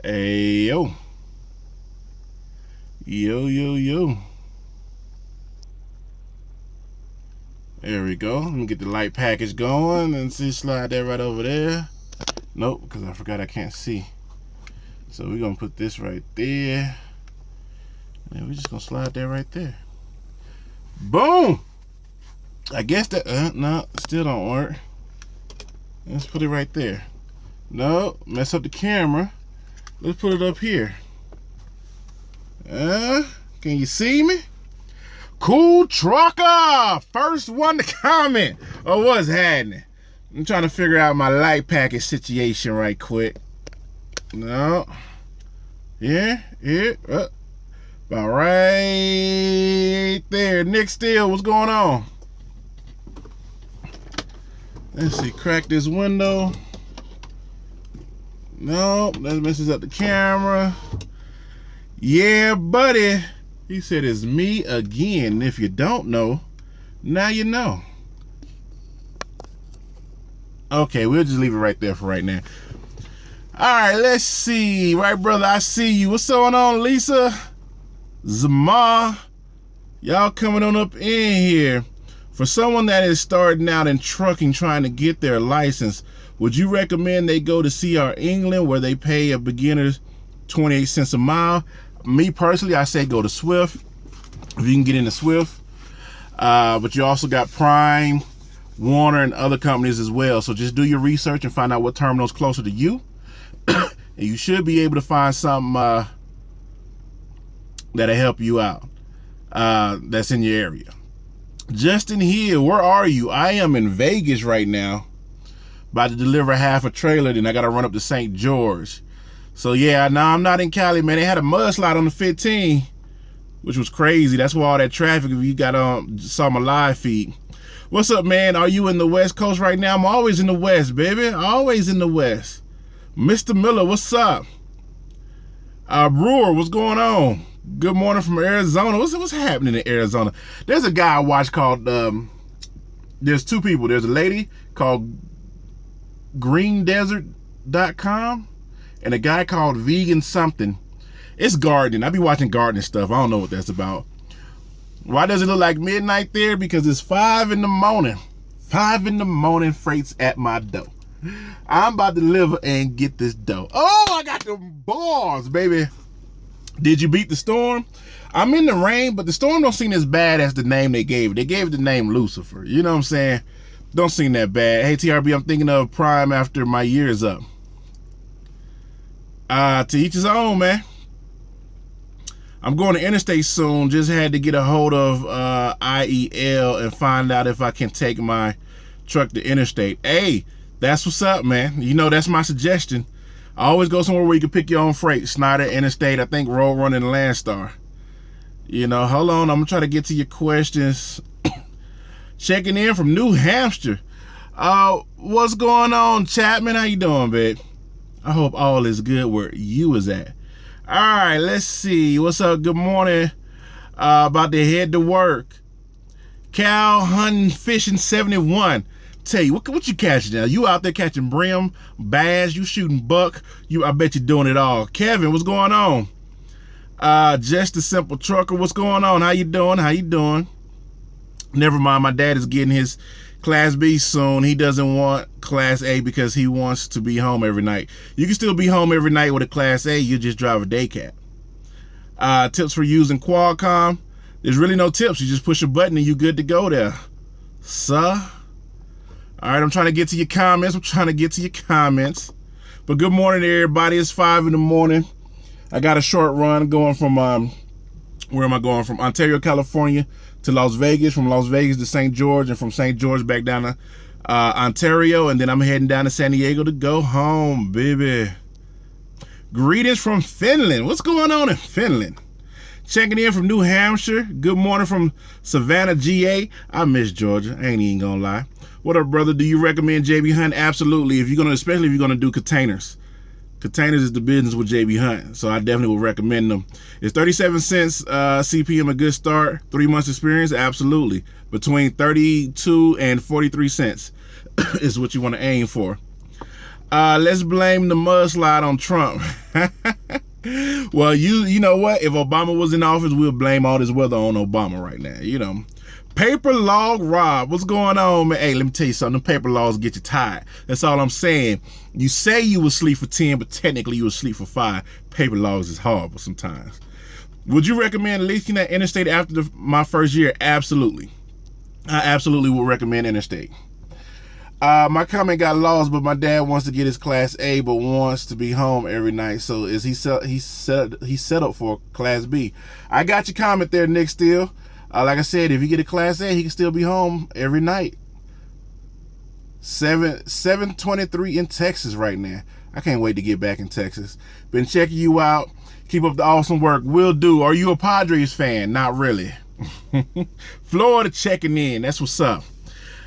Hey, yo. Yo. There we go. Let me get the light package going and see, slide that right over there. Nope, because I forgot I can't see. So we're going to put this right there. And we're just going to slide that right there. Boom! I guess that, no, still don't work. Let's put it right there. No, mess up the camera. Let's put it up here. Can you see me? Cool trucker! First one to comment. Oh, what's happening? I'm trying to figure out my light package situation right quick. No. Here. About right there. Nick Steele, what's going on? Let's see, crack this window. No, that messes up the camera. Yeah, buddy. He said it's me again. If you don't know, now you know. Okay, we'll just leave it right there for right now. All right, let's see. Right, brother, I see you. What's going on, Lisa? Zamar. Y'all coming on up in here. For someone that is starting out in trucking, trying to get their license, would you recommend they go to CR England, where they pay a beginner's 28 cents a mile? Me personally, I say go to Swift, if you can get into Swift. But you also got Prime, Warner, and other companies as well. So just do your research and find out what terminal's closer to you. And you should be able to find something that'll help you out, that's in your area. Justin here, where are you? I am in Vegas right now, about to deliver half a trailer, then I gotta run up to St. George. So yeah, no, I'm not in Cali, man. They had a mudslide on the 15, which was crazy. That's why all that traffic, if you got saw my live feed. What's up, man? Are you in the West Coast right now? I'm always in the West, baby. Always in the West. Mr. Miller, what's up? Brewer, what's going on? Good morning from Arizona. What's happening in Arizona? There's a guy I watch called, there's two people. There's a lady called greendesert.com and a guy called vegan something. It's gardening. I be watching gardening stuff. I don't know what that's about. Why does it look like midnight there? Because it's 5 in the morning. 5 in the morning, freight's at my door. I'm about to deliver and get this dough. Oh, I got the balls, baby. Did you beat the storm? I'm in the rain, but the storm don't seem as bad as the name they gave it. They gave it the name Lucifer. You know what I'm saying? Don't seem that bad. Hey, TRB, I'm thinking of Prime after my year is up. To each his own, man. I'm going to interstate soon. Just had to get a hold of IEL and find out if I can take my truck to interstate. Hey, that's what's up, man. You know, that's my suggestion. I always go somewhere where you can pick your own freight. Snyder, Interstate, I think Road Running, and Landstar. You know, hold on. I'm going to try to get to your questions. Checking in from New Hampshire. What's going on, Chapman? How you doing, babe? I hope all is good where you is at. All right, let's see. What's up? Good morning. About to head to work. Cow hunting, fishing 71. Tell you, what you catching now? You out there catching brim, bass, you shooting buck. I bet you're doing it all. Kevin, what's going on? Just a simple trucker, what's going on? How you doing? Never mind, my dad is getting his Class B soon. He doesn't want Class A because he wants to be home every night. You can still be home every night with a Class A, you just drive a day cab. Tips for using Qualcomm. There's really no tips. You just push a button and you good to go there. Sir? All right, I'm trying to get to your comments. But good morning, everybody. It's 5 in the morning. I got a short run going from, where am I going? From Ontario, California to Las Vegas, from Las Vegas to St. George, and from St. George back down to Ontario. And then I'm heading down to San Diego to go home, baby. Greetings from Finland. What's going on in Finland? Checking in from New Hampshire. Good morning from Savannah, GA. I miss Georgia. I ain't even gonna lie. What up, brother? Do you recommend JB Hunt? Absolutely. Especially if you're gonna do containers. Containers is the business with JB Hunt, so I definitely would recommend them. Is 37 cents CPM a good start? 3 months experience? Absolutely. Between 32 and 43 cents is what you want to aim for. Let's blame the mudslide on Trump. Well, you know what? If Obama was in office, we'll blame all this weather on Obama right now. You know, paper log Rob, what's going on, man? Hey, let me tell you something. Them paper logs get you tired. That's all I'm saying. You say you will sleep for 10, but technically you will sleep for 5. Paper logs is horrible sometimes. Would you recommend leasing that interstate after my first year? Absolutely. I absolutely would recommend interstate. My comment got lost, but my dad wants to get his Class A, but wants to be home every night. So is he set up for Class B? I got your comment there, Nick. Still, like I said, if you get a Class A, he can still be home every night. 7:23 in Texas right now. I can't wait to get back in Texas. Been checking you out. Keep up the awesome work. Will do. Are you a Padres fan? Not really. Florida checking in. That's what's up.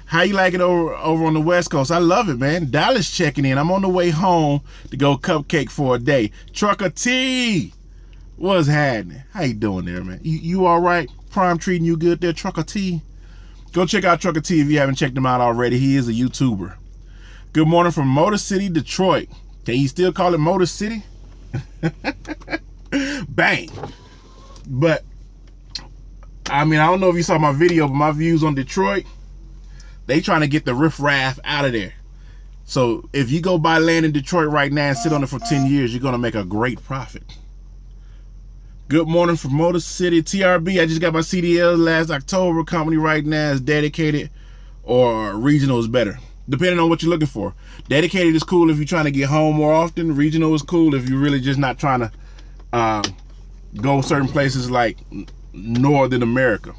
How you like it over on the West Coast? I love it, man. Dallas checking in. I'm on the way home to go cupcake for a day. Trucker T, what's happening? How you doing there, man? You all right? Prime treating you good there, Trucker T? Go check out Trucker T if you haven't checked him out already. He is a YouTuber. Good morning from Motor City, Detroit. Can you still call it Motor City? Bang. But, I mean, I don't know if you saw my video, but my views on Detroit, they trying to get the riffraff out of there. So if you go buy land in Detroit right now and sit on it for 10 years, you're going to make a great profit. Good morning from Motor City, TRB. I just got my CDL last October. Company right now is dedicated or regional is better, depending on what you're looking for. Dedicated is cool if you're trying to get home more often. Regional is cool if you're really just not trying to go certain places like Northern America.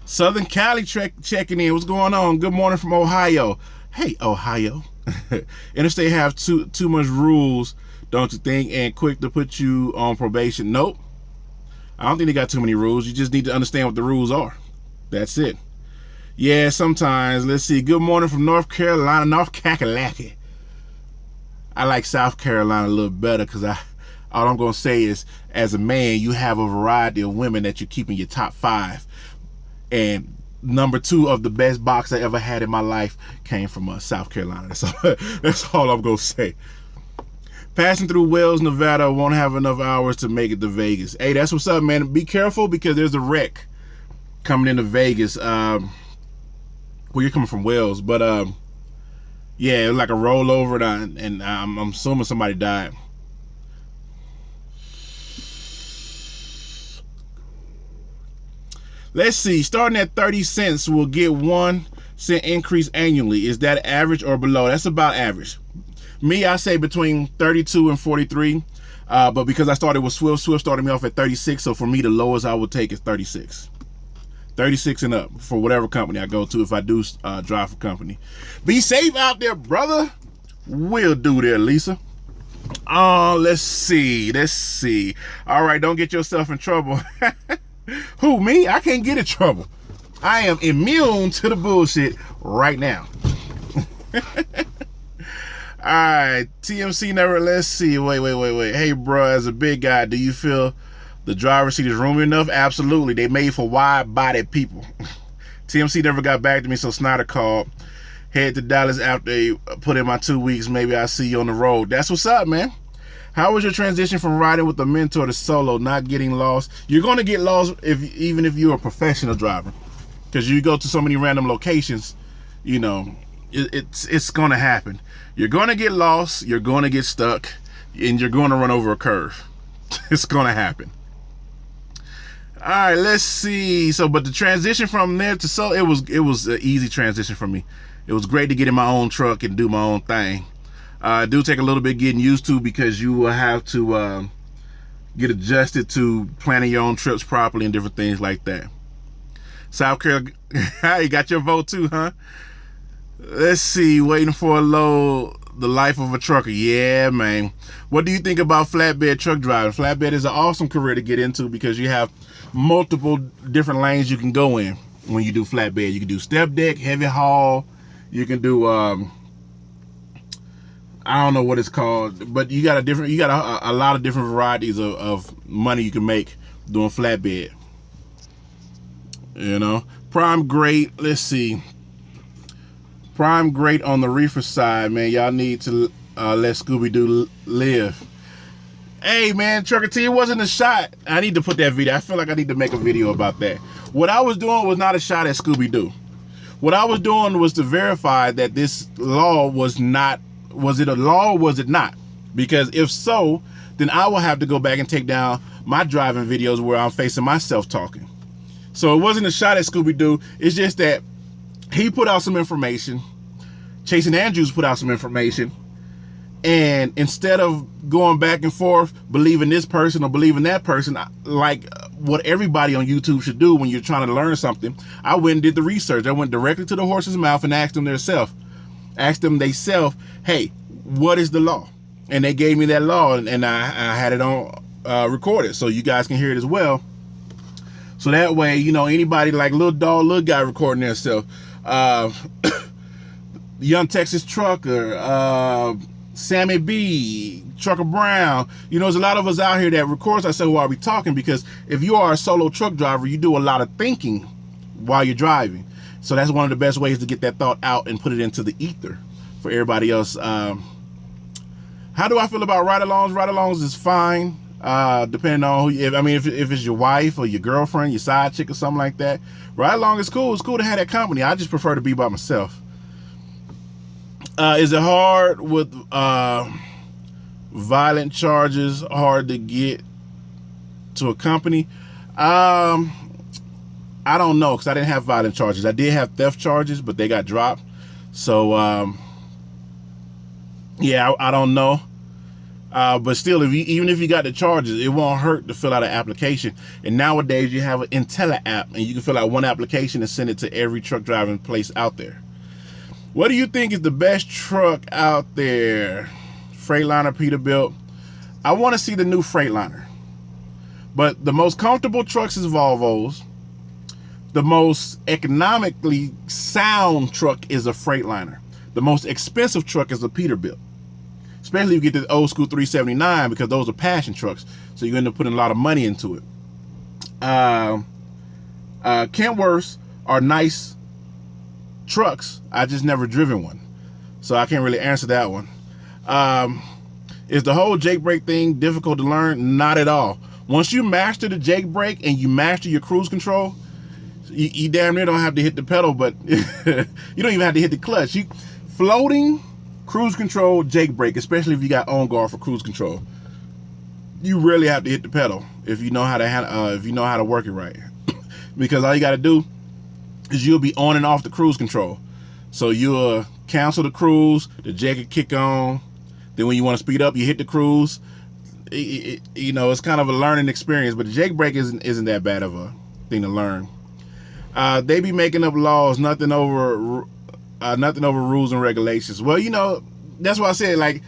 Southern Cali checking in. What's going on? Good morning from Ohio. Hey, Ohio. Interstate have too much rules, don't you think? And quick to put you on probation. Nope. I don't think they got too many rules. You just need to understand what the rules are. That's it. Yeah, sometimes. Let's see. Good morning from North Carolina, North Kakalaki. I like South Carolina a little better because all I'm going to say is, as a man, you have a variety of women that you keep in your top 5. And number 2 of the best box I ever had in my life came from South Carolina. That's all I'm going to say. Passing through Wells, Nevada, won't have enough hours to make it to Vegas. Hey, that's what's up, man. Be careful because there's a wreck coming into Vegas. Well, you're coming from Wells, but yeah, it was like a rollover, and I'm assuming somebody died. Let's see, starting at 30 cents, we'll get 1 cent increase annually. Is that average or below? That's about average. Me, I say between 32 and 43. But because I started with Swift started me off at 36. So for me, the lowest I would take is 36. 36 and up for whatever company I go to if I do drive for company. Be safe out there, brother. Will do there, Lisa. Let's see. All right, don't get yourself in trouble. Who, me? I can't get in trouble. I am immune to the bullshit right now. All right, TMC never. Let's see. Wait. Hey, bro, as a big guy, do you feel the driver's seat is roomy enough? Absolutely. They made for wide-bodied people. TMC never got back to me, so Snyder called. Head to Dallas after they put in my 2 weeks. Maybe I'll see you on the road. That's what's up, man. How was your transition from riding with a mentor to solo, not getting lost? You're going to get lost even if you're a professional driver, because you go to so many random locations, you know, it's going to happen. You're going to get lost, you're going to get stuck, and you're going to run over a curve. It's going to happen. All right, let's see. So, but the transition from there to solo, it was an easy transition for me. It was great to get in my own truck and do my own thing. Do take a little bit getting used to because you will have to get adjusted to planning your own trips properly and different things like that. South Carolina, you got your vote too, huh? Let's see, waiting for a load, the life of a trucker. Yeah, man. What do you think about flatbed truck driving? Flatbed is an awesome career to get into because you have multiple different lanes you can go in when you do flatbed. You can do step deck, heavy haul. You can do I don't know what it's called, but you got a lot of different varieties of money you can make doing flatbed. You know, prime great. Let's see. Prime great on the reefer side, man. Y'all need to let Scooby-Doo live. Hey, man, Trucker T, it wasn't a shot. I need to put that video. I feel like I need to make a video about that. What I was doing was not a shot at Scooby-Doo. What I was doing was to verify that this law was not, was it a law or was it not? Because if so, then I will have to go back and take down my driving videos where I'm facing myself talking. So it wasn't a shot at Scooby-Doo. It's just that he put out some information. Chasing Andrews put out some information. And instead of going back and forth, believing this person or believing that person, like what everybody on YouTube should do when you're trying to learn something, I went and did the research. I went directly to the horse's mouth and asked them themselves. Asked them themselves, hey, what is the law? And they gave me that law, and I had it on recorded, so you guys can hear it as well. So that way, you know, anybody like Little Dog, Little Guy recording themselves, Young Texas Trucker, Sammy B, Trucker Brown, you know, there's a lot of us out here that records ourselves while we talking, because if you are a solo truck driver, you do a lot of thinking while you're driving. So that's one of the best ways to get that thought out and put it into the ether for everybody else. How do I feel about ride-alongs? Ride-alongs is fine, depending on who. If it's your wife or your girlfriend, your side chick or something like that. Ride-along is cool. It's cool to have that company. I just prefer to be by myself. Is it hard with violent charges, hard to get to a company? I don't know, because I didn't have violent charges. I did have theft charges, but they got dropped. So, yeah, I don't know. But still, even if you got the charges, it won't hurt to fill out an application. And nowadays, you have an Intella app, and you can fill out one application and send it to every truck driving place out there. What do you think is the best truck out there? Freightliner, Peterbilt. I want to see the new Freightliner. But the most comfortable trucks is Volvos. The most economically sound truck is a Freightliner. The most expensive truck is a Peterbilt. Especially if you get the old school 379, because those are passion trucks. So you end up putting a lot of money into it. Kentworths are nice trucks. I just never driven one, so I can't really answer that one. Is the whole Jake brake thing difficult to learn? Not at all. Once you master the Jake brake and you master your cruise control, you damn near don't have to hit the pedal, but you don't even have to hit the clutch. Floating, cruise control, Jake brake, especially if you got on guard for cruise control, you really have to hit the pedal if you know how to work it right. Because all you got to do is you'll be on and off the cruise control. So you'll cancel the cruise, the Jake will kick on. Then when you want to speed up, you hit the cruise. You know, it's kind of a learning experience, but the Jake brake isn't that bad of a thing to learn. They be making up laws, nothing over rules and regulations. Well, you know, that's why I said, like,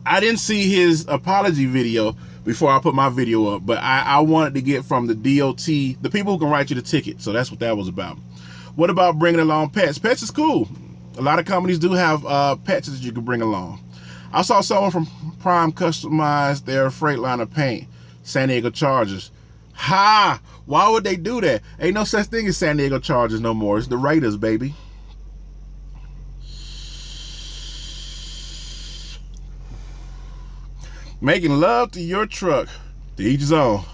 I didn't see his apology video before I put my video up, but I wanted to get from the DOT, the people who can write you the ticket. So that's what that was about. What about bringing along pets? Pets is cool. A lot of companies do have pets that you can bring along. I saw someone from Prime customize their Freightliner paint, San Diego Chargers. Ha! Why would they do that? Ain't no such thing as San Diego Chargers no more. It's the Raiders, baby. Making love to your truck. To each his own.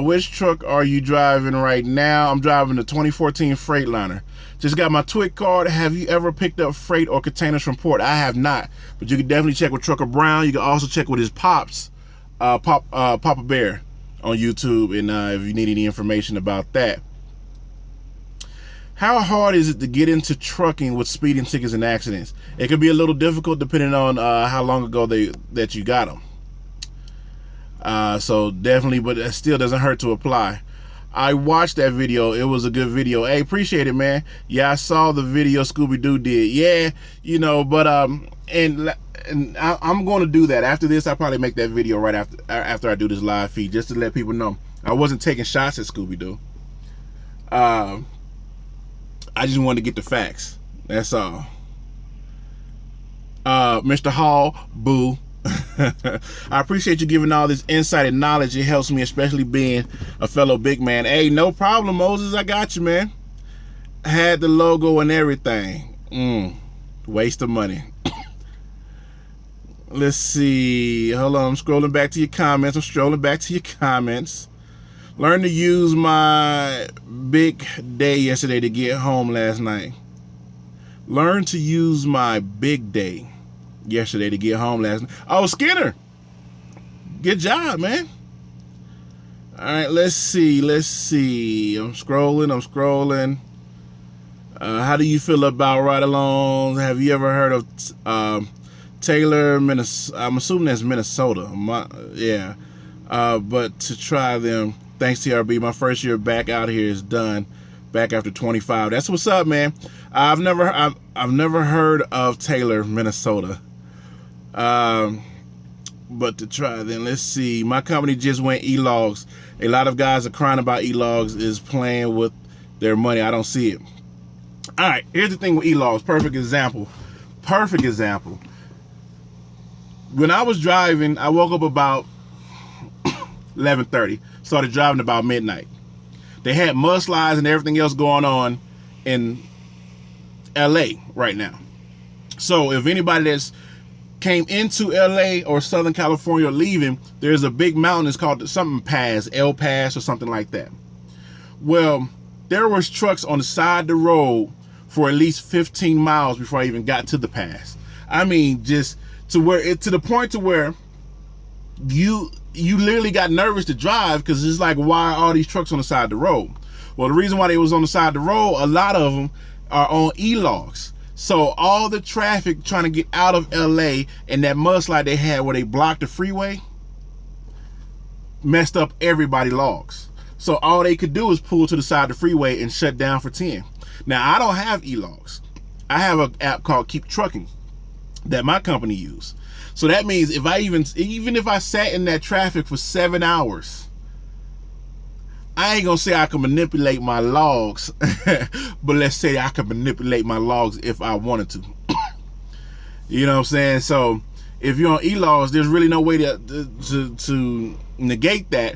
Which truck are you driving right now? I'm driving the 2014 Freightliner. Just got my TWIC card. Have you ever picked up freight or containers from port? I have not. But you can definitely check with Trucker Brown. You can also check with his pops, Papa Bear on YouTube, and if you need any information about that. How hard is it to get into trucking with speeding tickets and accidents? It could be a little difficult depending on how long ago that you got them. So definitely, but it still doesn't hurt to apply. I watched that video. It was a good video. Hey, appreciate it, man. Yeah, I saw the video Scooby-Doo did. Yeah, you know, but and I'm going to do that. After this, I'll probably make that video right after I do this live feed, just to let people know I wasn't taking shots at Scooby-Doo. I just wanted to get the facts. That's all. Mr. Hall, boo. I appreciate you giving all this insight and knowledge. It helps me, especially being a fellow big man. Hey, no problem, Moses. I got you, man. Had the logo and everything. Waste of money. Let's see. Hold on. I'm scrolling back to your comments. Learned to use my big day yesterday to get home last night. Learned to use my big day yesterday to get home last night. Oh, Skinner. Good job, man. All right, let's see. I'm scrolling. How do you feel about ride-alongs? Have you ever heard of Taylor, Minnesota? I'm assuming that's Minnesota. Yeah. But to try them, thanks TRB, my first year back out here is done. Back after 25. That's what's up, man. I've never heard of Taylor, Minnesota. But to try then, let's see. My company just went e-logs. A lot of guys are crying about e-logs is playing with their money. I don't see it. All right, here's the thing with e-logs. Perfect example. When I was driving, I woke up about 11:30. Started driving about midnight. They had mudslides and everything else going on in LA right now. So if anybody that's came into LA or Southern California leaving, there's a big mountain. It's called something Pass, El Pass or something like that. Well, there was trucks on the side of the road for at least 15 miles before I even got to the pass. I mean, just to the point to where you literally got nervous to drive because it's like, why are all these trucks on the side of the road? Well, the reason why they was on the side of the road, a lot of them are on e-logs. So all the traffic trying to get out of LA and that mudslide they had where they blocked the freeway messed up everybody's logs. So all they could do is pull to the side of the freeway and shut down for 10. Now, I don't have e-logs. I have an app called Keep Trucking that my company use. So that means if I even if I sat in that traffic for 7 hours, I ain't gonna say I can manipulate my logs, but let's say I can manipulate my logs if I wanted to. You know what I'm saying? So if you're on e-logs, there's really no way to negate that.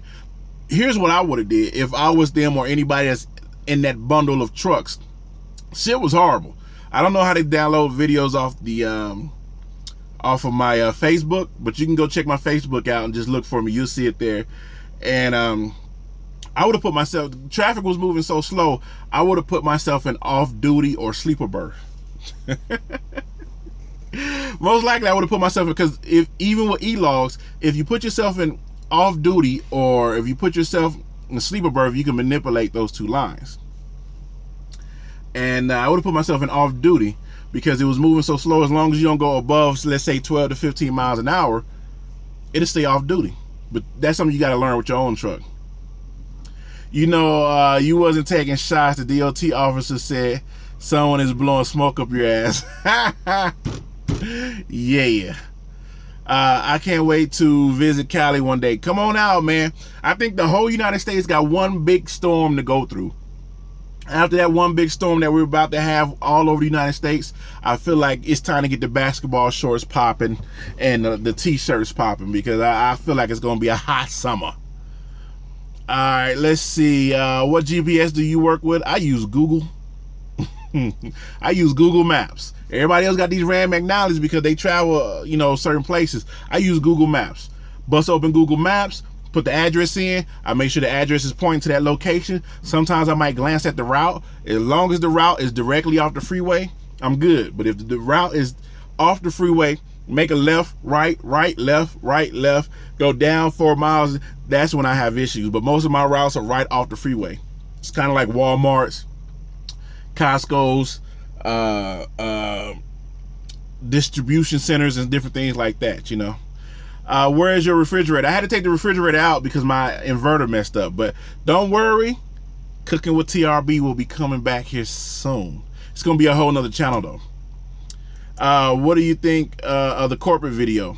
Here's what I would have did if I was them or anybody that's in that bundle of trucks. Shit was horrible. I don't know how to download videos off of my Facebook, but you can go check my Facebook out and just look for me. You'll see it there. And I would have put myself, traffic was moving so slow, I would have put myself in off-duty or sleeper berth. Most likely I would have put myself in, because even with e-logs, if you put yourself in off-duty or if you put yourself in a sleeper berth, you can manipulate those two lines. And I would have put myself in off-duty because it was moving so slow. As long as you don't go above, let's say 12 to 15 miles an hour, it'll stay off-duty. But that's something you got to learn with your own truck. You know, you wasn't taking shots. The DOT officer said someone is blowing smoke up your ass. Yeah. I can't wait to visit Cali one day. Come on out, man. I think the whole United States got one big storm to go through. After that one big storm that we're about to have all over the United States, I feel like it's time to get the basketball shorts popping and the t-shirts popping, because I feel like it's going to be a hot summer. All right, let's see. What GPS do you work with? I use Google. I use Google Maps. Everybody else got these random McNally's because they travel, certain places. I use Google Maps. Bust open Google Maps, put the address in. I make sure the address is pointing to that location. Sometimes I might glance at the route. As long as the route is directly off the freeway, I'm good. But if the route is off the freeway, make a left, right, left, right, left, go down 4 miles. That's when I have issues. But most of my routes are right off the freeway. It's kind of like Walmart's, Costco's, distribution centers and different things like that, Where is your refrigerator? I had to take the refrigerator out because my inverter messed up. But don't worry, Cooking with TRB will be coming back here soon. It's going to be a whole nother channel though. What do you think of the corporate video?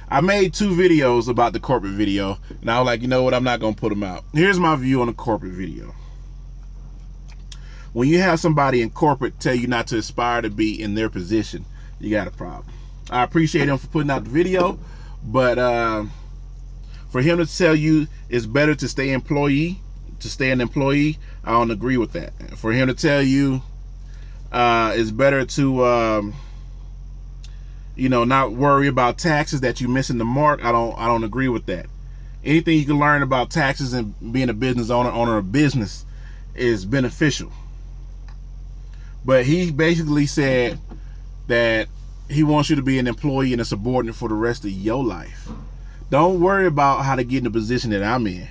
I made 2 videos about the corporate video, and I was like, you know what, I'm not going to put them out. Here's my view on the corporate video. When you have somebody in corporate tell you not to aspire to be in their position, you got a problem. I appreciate them for putting out the video, But for him to tell you it's better to stay an employee, I don't agree with that. For him to tell you it's better to not worry about taxes, that you're missing the mark, I don't agree with that. Anything you can learn about taxes and being a business owner of business is beneficial. But he basically said that he wants you to be an employee and a subordinate for the rest of your life. Don't worry about how to get in the position that I'm in.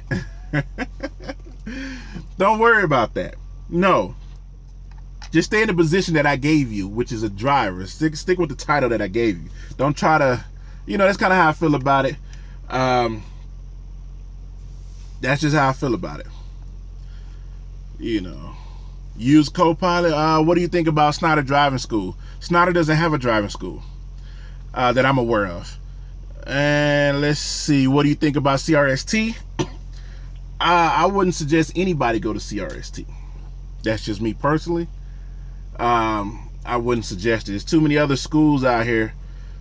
Don't worry about that. No. Just stay in the position that I gave you, which is a driver. Stick with the title that I gave you. Don't try to, that's kind of how I feel about it. That's just how I feel about it. Use Copilot. What do you think about Snyder Driving School? Snyder doesn't have a driving school that I'm aware of. And let's see, what do you think about CRST? I wouldn't suggest anybody go to CRST. That's just me personally. I wouldn't suggest it. There's too many other schools out here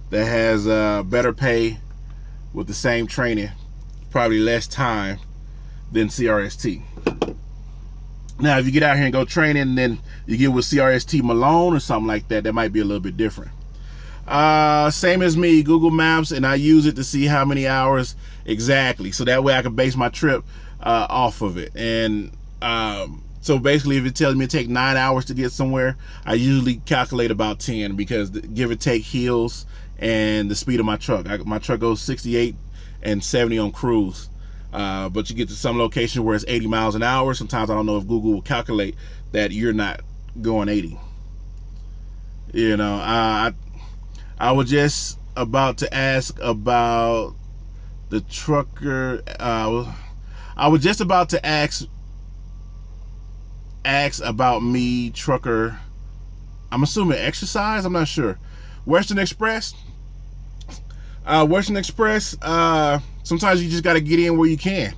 that has better pay with the same training, probably less time than CRST. Now, if you get out here and go training, and then you get with CRST Malone or something like that, that might be a little bit different. Same as me, Google Maps, and I use it to see how many hours exactly, so that way I can base my trip off of it. And so basically, if it tells me to take 9 hours to get somewhere, I usually calculate about 10, because give or take hills and the speed of my truck. My truck goes 68 and 70 on cruise. But you get to some location where it's 80 miles an hour. Sometimes I don't know if Google will calculate that you're not going 80. I was just about to ask about the trucker. I was just about to ask about me, trucker. I'm assuming exercise. I'm not sure. Western Express. Sometimes you just got to get in where you can.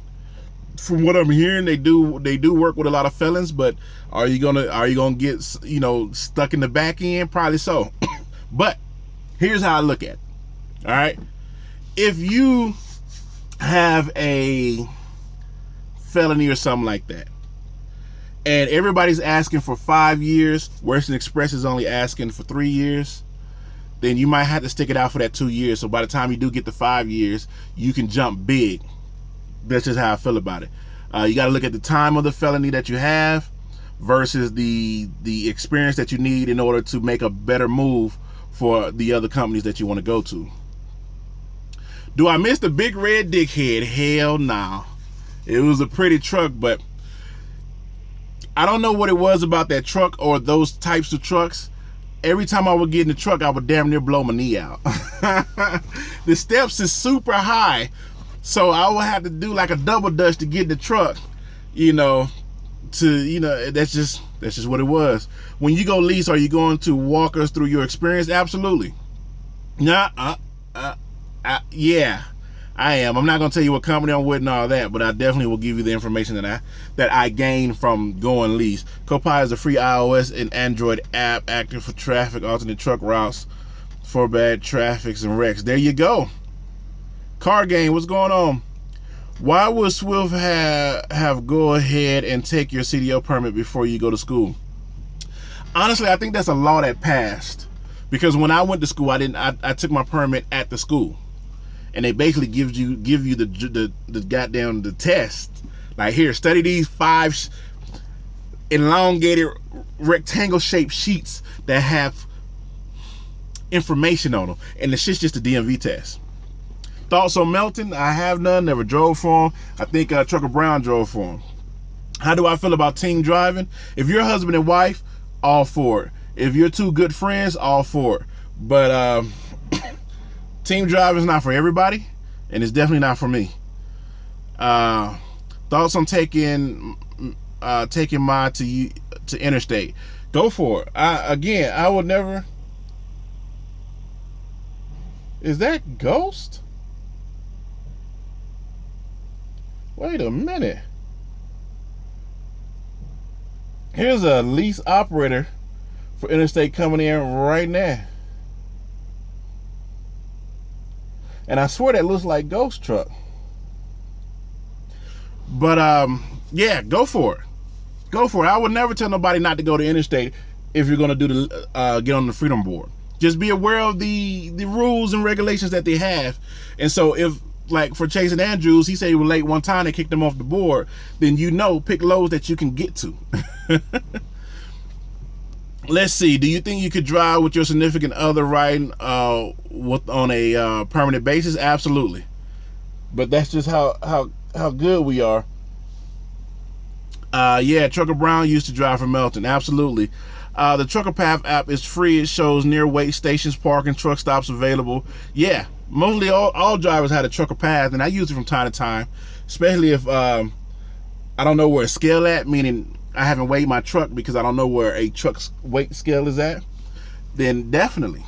From what I'm hearing, they do work with a lot of felons, but are you gonna get stuck in the back end? Probably so. But here's how I look at it. All right, if you have a felony or something like that, and everybody's asking for 5 years, Western Express is only asking for 3 years, then you might have to stick it out for that 2 years. So by the time you do get the 5 years, you can jump big. That's just how I feel about it. You got to look at the time of the felony that you have versus the experience that you need in order to make a better move for the other companies that you want to go to. Do I miss the big red dickhead? Hell no. It was a pretty truck, but I don't know what it was about that truck or those types of trucks. Every time I would get in the truck, I would damn near blow my knee out. The steps is super high, so I would have to do like a double dutch to get in the truck. That's just what it was. When you go lease, are you going to walk us through your experience? Absolutely. Yeah, I am. I'm not going to tell you what company I'm with and all that, but I definitely will give you the information that I gained from going lease. Copilot is a free iOS and Android app, active for traffic, alternate truck routes, for bad traffics and wrecks. There you go. Car game, what's going on? Why would Swift have go ahead and take your CDL permit before you go to school? Honestly, I think that's a law that passed, because when I went to school, I took my permit at the school. And they basically give you the goddamn the test. Like, here, study these 5 elongated rectangle shaped sheets that have information on them, and the shit's just a DMV test. Thoughts on Melton? I have none. Never drove for him. I think Trucker Brown drove for him. How do I feel about team driving? If you're husband and wife, all for it. If you're two good friends, all for it. But team driving is not for everybody, and it's definitely not for me. Thoughts on taking mine to interstate? Go for it. I would never. Is that Ghost? Wait a minute. Here's a lease operator for interstate coming in right now. And I swear that looks like Ghost Truck. But yeah, go for it. Go for it. I would never tell nobody not to go to interstate if you're gonna do the get on the Freedom Board. Just be aware of the rules and regulations that they have. And so if, like for Chase and Andrews, he said he was late one time, they kicked him off the board, then pick loads that you can get to. Let's see. Do you think you could drive with your significant other riding on a permanent basis? Absolutely. But that's just how good we are. Yeah, Trucker Brown used to drive from Melton. Absolutely. The Trucker Path app is free. It shows near wait stations, parking, truck stops available. Yeah, mostly all drivers had a Trucker Path, and I use it from time to time, especially if I don't know where a scale at, meaning I haven't weighed my truck because I don't know where a truck's weight scale is at. Then definitely.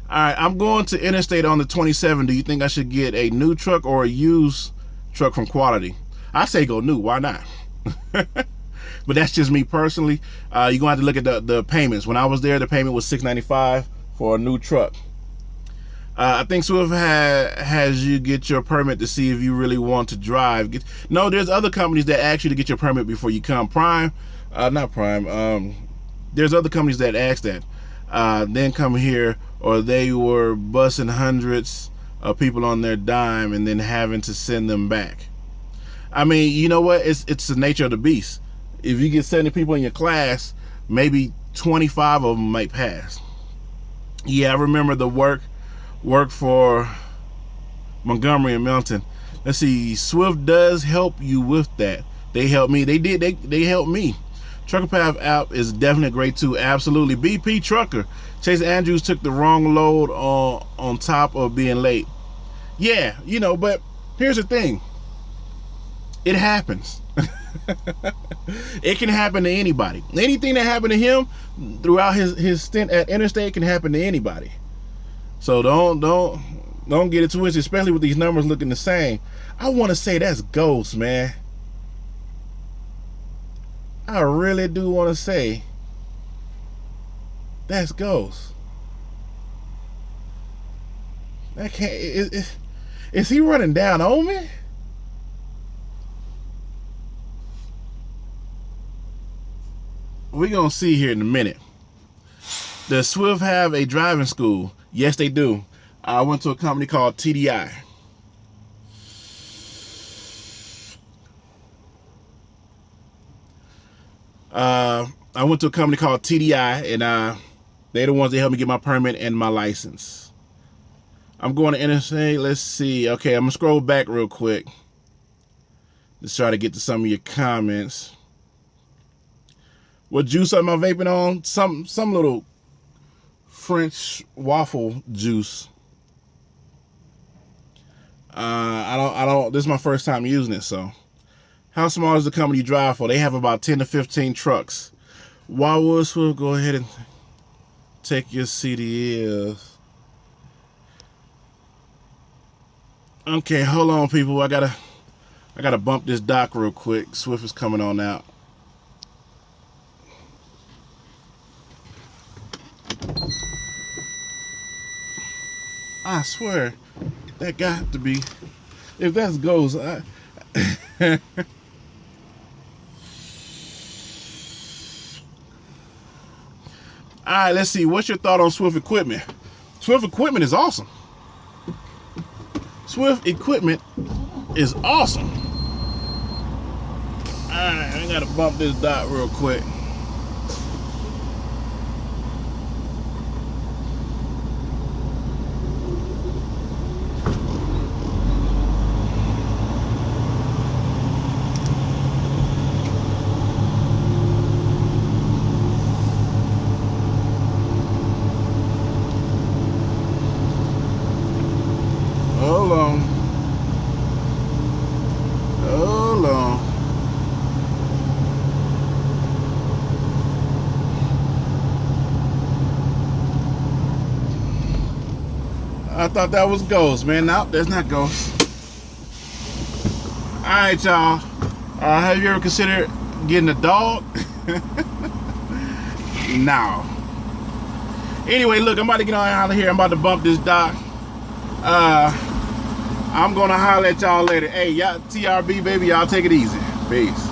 All right, I'm going to interstate on the 27. Do you think I should get a new truck or a used truck from Quality? I say go new. Why not? But that's just me personally. You're gonna have to look at the payments. When I was there, the payment was $695 for a new truck. I think Swift has you get your permit to see if you really want to drive. No, there's other companies that ask you to get your permit before you come. Not Prime. There's other companies that ask that. Then come here, or they were busing hundreds of people on their dime and then having to send them back. I mean, you know what? It's the nature of the beast. If you get 70 people in your class, maybe 25 of them might pass. Yeah, I remember the work for Montgomery and Milton. Let's see, Swift does help you with that. They helped me. They helped me. Trucker Path app is definitely great too. Absolutely. BP Trucker. Chase Andrews took the wrong load on top of being late. Yeah, but here's the thing. It happens. It can happen to anybody. Anything that happened to him throughout his stint at Interstate can happen to anybody. So don't get it twisted, especially with these numbers looking the same. I want to say that's Ghost, man. I really do want to say that's Ghost. I can't. Is he running down on me? We're gonna see here in a minute. Does Swift have a driving school? Yes, they do. I went to a company called TDI. I went to a company called TDI, and they're the ones that helped me get my permit and my license. I'm going to interstate. Let's see. Okay, I'm gonna scroll back real quick. Let's try to get to some of your comments. What juice am I vaping on? Some little French waffle juice. I don't. This is my first time using it. So, how small is the company you drive for? They have about 10 to 15 trucks. Why would Swift go ahead and take your CDLs? Okay, hold on, people. I gotta bump this dock real quick. Swift is coming on out. I swear, that got to be. If that's Ghost, all right, let's see. What's your thought on Swift equipment? Swift equipment is awesome. Swift equipment is awesome. All right, I gotta bump this dot real quick. Hold on. I thought that was Ghost, man. No, that's not Ghost. Alright, y'all. Have you ever considered getting a dog? No. Anyway, look, I'm about to get on out of here. I'm about to bump this dock. I'm gonna holler at y'all later. Hey, y'all, TRB, baby, y'all take it easy. Peace.